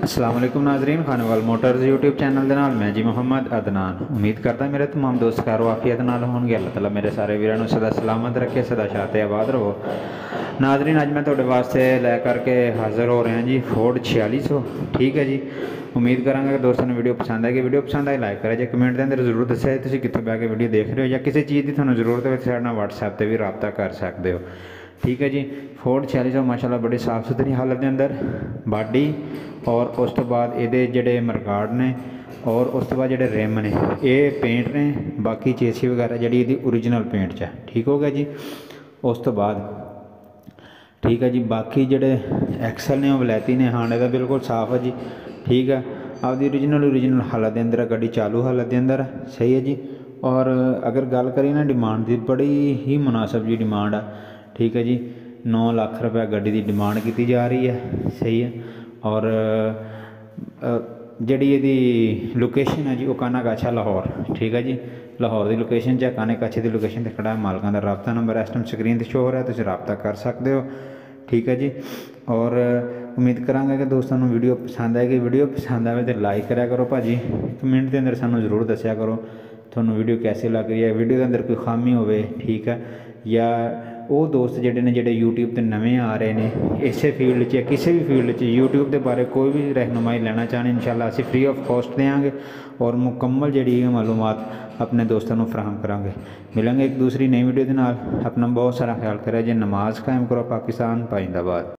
अस्सलाम वालेकुम नाजरीन, खानेवाल मोटर्स यूट्यूब चैनल के नाल मैं जी मुहम्मद अदनान। उम्मीद करता मेरे तमाम दोस्त खैर वाफियत नाल होणगे। अल्लाह ताला मेरे सारे वीरों सदा सलामत रखे, सदा शाते आबाद रहो। नाजरीन, अज मैं तुहाडे वास्ते लै करके हाज़र हो रहा जी फोर्ड 4600। ठीक है जी, उम्मीद करांगा कि दोस्तों ने वीडियो पसंद आएगी। वीडियो पसंद आए लाइक करें, जो कमेंट के अंदर जरूर दस्या तुसीं कित्थों बह के वीडियो देख रहे हो या किसी चीज़ की तुहानूं जरूरत है साडे नाल WhatsApp पर भी रबता कर सकते हो। ठीक है जी, फोर्ड 4600 माशाल्लाह बड़ी साफ सुथरी हालत के अंदर बाडी और उस तो बाद ये जोड़े मरगाड़ ने और उस तो बाद जोड़े रिम ने ये पेंट ने, बाकी चेसी वगैरह जी ओरिजिनल पेंट च है। ठीक हो गया जी। उस तो बाद ठीक है जी, बाकी जोड़े एक्सल ने वलैती ने हाँ का बिल्कुल साफ है जी। ठीक है, आपकी ओरिजिनल हालत के अंदर गड्डी चालू हालत के अंदर सही है जी। और अगर गल करिए ना डिमांड की, बड़ी ही मुनासिब जी डिमांड है। ठीक है जी, 9 लाख रुपया गड्डी की डिमांड की जा रही है। सही है। और जी ये लोकेशन है जी वो काना काछा लाहौर। ठीक है जी, लाहौर की लोकेशन च काने काछे की लोकेशन पर खड़ा है। मालकां दा रबता नंबर इस टाइम स्क्रीन पर शो हो रहा है, तुसीं रबता कर सकते हो। ठीक है जी। और उम्मीद करांगा कि दोस्तों को वीडियो पसंद आएगी। वीडियो पसंद आए तो लाइक करा करो भाजी, कमेंट के अंदर सानू जरूर दस्या करो थोनू वीडियो कैसी लग रही है, वीडियो के अंदर कोई खामी हो। ठीक है, या वो दोस्त जोड़े ने जोड़े यूट्यूब पर नवे आ रहे हैं इस फील्ड या किसी भी फील्ड यूट्यूब के बारे कोई भी रहनुमाई लेना चाहते इंशाल्लाह असीं फ्री ऑफ कॉस्ट देंगे और मुकम्मल जी मालूमात अपने दोस्तों को फराहम करांगे। मिलेंगे एक दूसरी नई वीडियो के नाल। अपना बहुत सारा ख्याल करें जी। नमाज कायम करो पाकिस्तान पाइंदाबाद।